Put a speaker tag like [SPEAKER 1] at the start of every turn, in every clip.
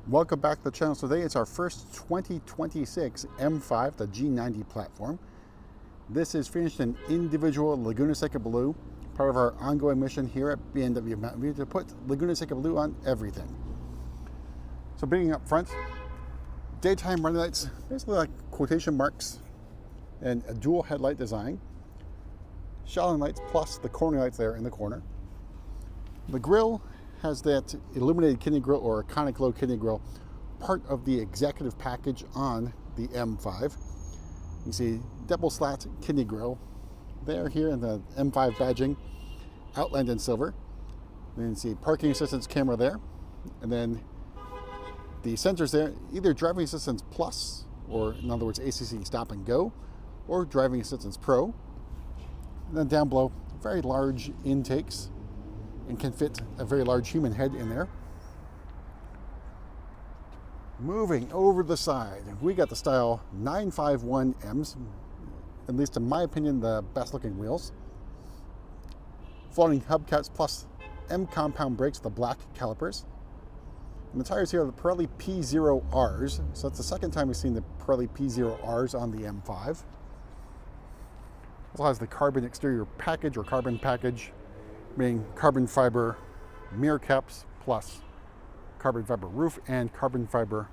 [SPEAKER 1] Welcome back to the channel. Today it's our first 2026 M5, the G90 platform. This is finished in individual Laguna Seca Blue, part of our ongoing mission here at BMW to put Laguna Seca Blue on everything. So beginning up front, daytime running lights, basically like quotation marks, and a dual headlight design. Shadowing lights plus the corner lights there in the corner. The grille has that illuminated kidney grille or iconic glow kidney grille, part of the executive package on the M5. You see double slat kidney grille there, here, and the M5 badging outlined in silver. Then you see parking assistance camera there, and then the sensors there, either driving assistance plus, or in other words ACC stop and go, or driving assistance pro. And then down below, very large intakes, and can fit a very large human head in there. Moving over the side, we got the style 951Ms, at least in my opinion, the best looking wheels. Floating hubcaps plus M compound brakes, the black calipers. And the tires here are the Pirelli P0Rs, so that's the second time we've seen the Pirelli P0Rs on the M5. Also has the carbon exterior package or carbon package, meaning carbon fiber mirror caps plus carbon fiber roof and carbon fiber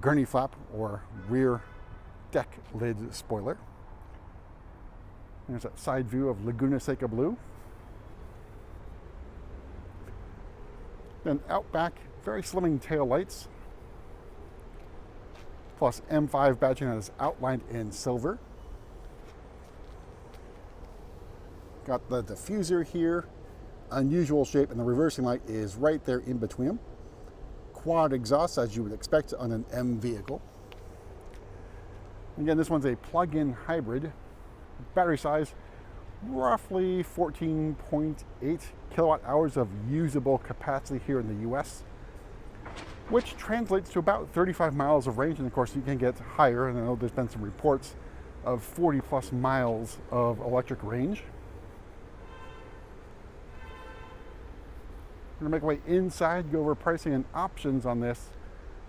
[SPEAKER 1] gurney flap or rear deck lid spoiler. There's that side view of Laguna Seca Blue. Then out back, very slimming tail lights, plus M5 badging that is outlined in silver. Got the diffuser here, unusual shape, and the reversing light is right there in between them. Quad exhaust, as you would expect on an M vehicle. Again, this one's a plug-in hybrid. Battery size, roughly 14.8 kilowatt hours of usable capacity here in the US, which translates to about 35 miles of range. And of course, you can get higher, and I know there's been some reports of 40 plus miles of electric range. We're gonna make our way inside, go over pricing and options on this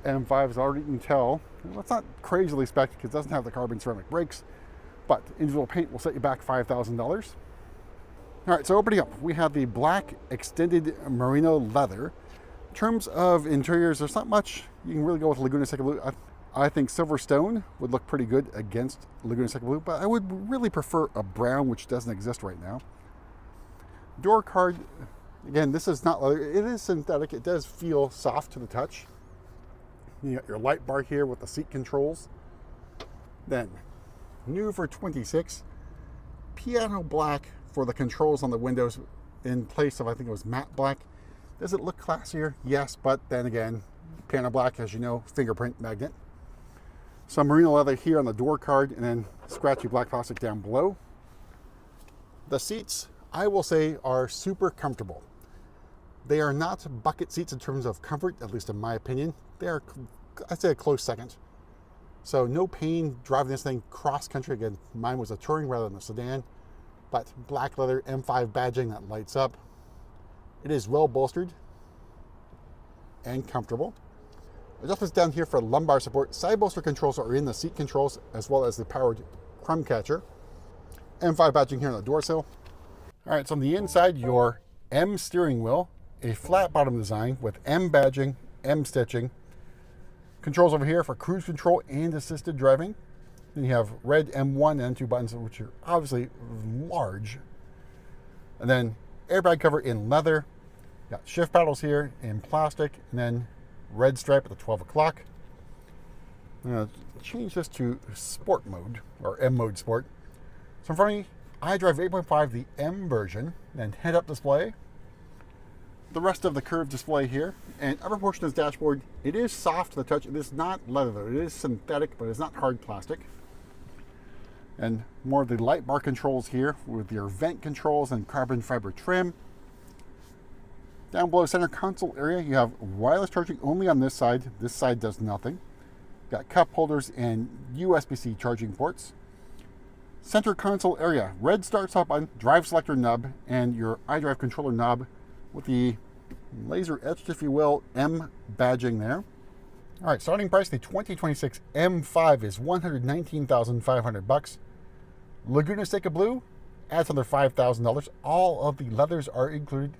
[SPEAKER 1] M5. As already you can tell, well, it's not crazily spec because it doesn't have the carbon ceramic brakes, but individual paint will set you back $5,000. All right, so opening up, we have the black extended merino leather. In terms of interiors, there's not much. You can really go with Laguna Seca Blue. I think Silverstone would look pretty good against Laguna Seca Blue, but I would really prefer a brown, which doesn't exist right now. Door card. Again, this is not leather, it is synthetic. It does feel soft to the touch. You got your light bar here with the seat controls. Then, new for 26, piano black for the controls on the windows in place of, I think it was matte black. Does it look classier? Yes, but then again, piano black, as you know, fingerprint magnet. Some merino leather here on the door card, and then scratchy black plastic down below. The seats, I will say, are super comfortable. They are not bucket seats in terms of comfort, at least in my opinion. They are, I'd say, a close second. So no pain driving this thing cross country. Again, mine was a touring rather than a sedan, but black leather M5 badging that lights up. It is well bolstered and comfortable. Adjustments down here for lumbar support. Side bolster controls are in the seat controls as well as the powered crumb catcher. M5 badging here on the door sill. All right, so on the inside, your M steering wheel, a flat bottom design with M badging, M stitching. Controls over here for cruise control and assisted driving. Then you have red M1 and M2 buttons, which are obviously large. And then airbag cover in leather. Got shift paddles here in plastic, and then red stripe at the 12 o'clock. I'm gonna change this to sport mode, or M mode sport. So in front of me, iDrive 8.5, the M version, then head-up display. The rest of the curved display here, and upper portion of this dashboard, it is soft to the touch. It is not leather though. It is synthetic, but it's not hard plastic. And more of the light bar controls here with your vent controls and carbon fiber trim. Down below center console area, you have wireless charging only on this side. This side does nothing. Got cup holders and USB-C charging ports. Center console area, red start stop button, drive selector nub, and your iDrive controller knob with the laser etched, if you will, M badging there. All right, starting price, the 2026 M5 is $119,500. Laguna Seca Blue adds another $5,000. All of the leathers are included,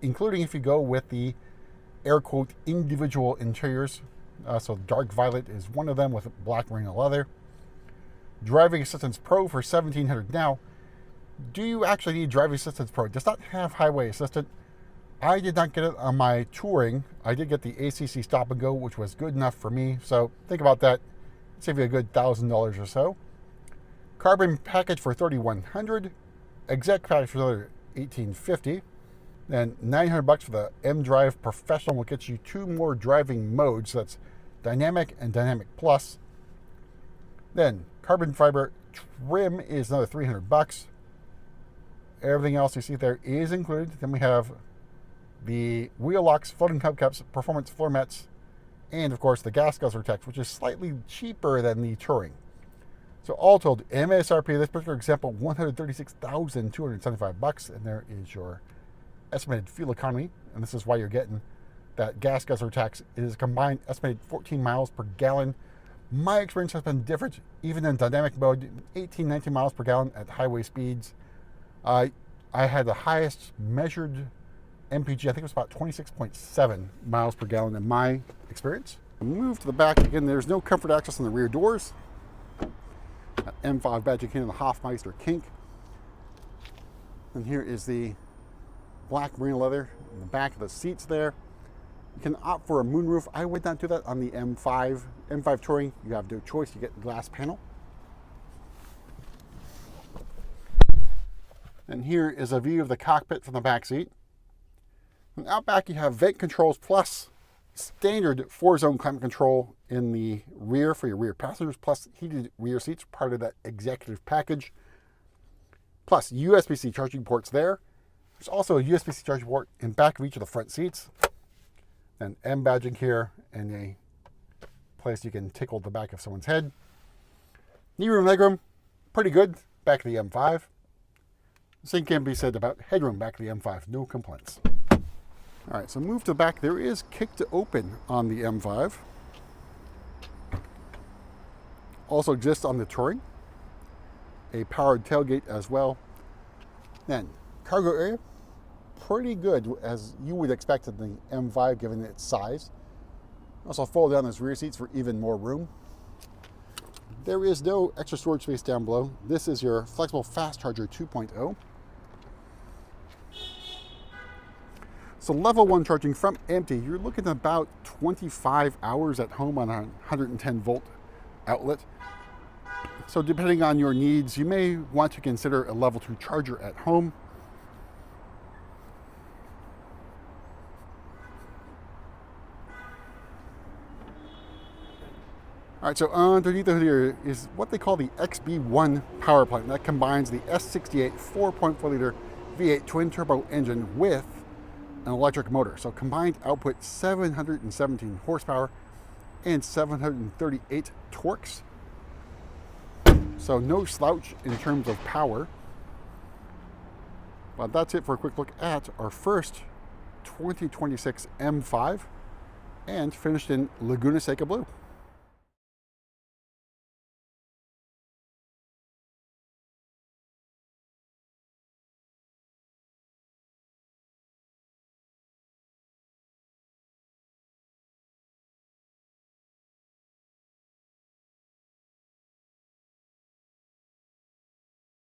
[SPEAKER 1] including if you go with the air quote individual interiors. So dark violet is one of them with black merino leather. Driving Assistance Pro for $1,700. Now, do you actually need Driving Assistance Pro? It does not have Highway Assistant. I did not get it on my touring. I did get the ACC Stop and Go, which was good enough for me. So think about that. Save you a good $1,000 or so. Carbon package for $3,100. Exec package for another $1,850. Then $900 for the M Drive Professional will get you 2 more driving modes. That's Dynamic and Dynamic Plus. Then carbon fiber trim is another $300. Everything else you see there is included. Then we have the wheel locks, floating hubcaps, performance floor mats, and of course the gas guzzler text, which is slightly cheaper than the Touring. So all told, MSRP, this particular example, $136,275, and there is your estimated fuel economy, and this is why you're getting that gas guzzler tax. It is a combined estimated 14 miles per gallon. My experience has been different, even in dynamic mode, 18, 19 miles per gallon at highway speeds. I had the highest measured MPG, I think it was about 26.7 miles per gallon in my experience. Move to the back again. There's no comfort access on the rear doors. M5 badge again in the Hofmeister kink. And here is the black merino leather in the back of the seats there. You can opt for a moonroof. I would not do that on the M5. M5 Touring, you have no choice. You get the glass panel. And here is a view of the cockpit from the back seat. And out back you have vent controls plus standard 4-zone climate control in the rear for your rear passengers, plus heated rear seats, part of that executive package. Plus USB-C charging ports there. There's also a USB-C charging port in back of each of the front seats. And M badging here and a place you can tickle the back of someone's head. Knee room, legroom, pretty good. Back of the M5. The same can be said about headroom back of the M5. No complaints. All right, so move to the back. There is kick to open on the M5. Also exists on the Touring. A powered tailgate as well. Then cargo area, pretty good as you would expect in the M5 given its size. Also fold down those rear seats for even more room. There is no extra storage space down below. This is your flexible fast charger 2.0. So level 1 charging from empty, you're looking at about 25 hours at home on a 110 volt outlet. So depending on your needs, you may want to consider a level 2 charger at home. All right, so underneath the hood here is what they call the XB1 power plant. That combines the S68 4.4 liter V8 twin turbo engine with an electric motor. So combined output 717 horsepower and 738 torques. So no slouch in terms of power. But that's it for a quick look at our first 2026 M5 and finished in Laguna Seca Blue.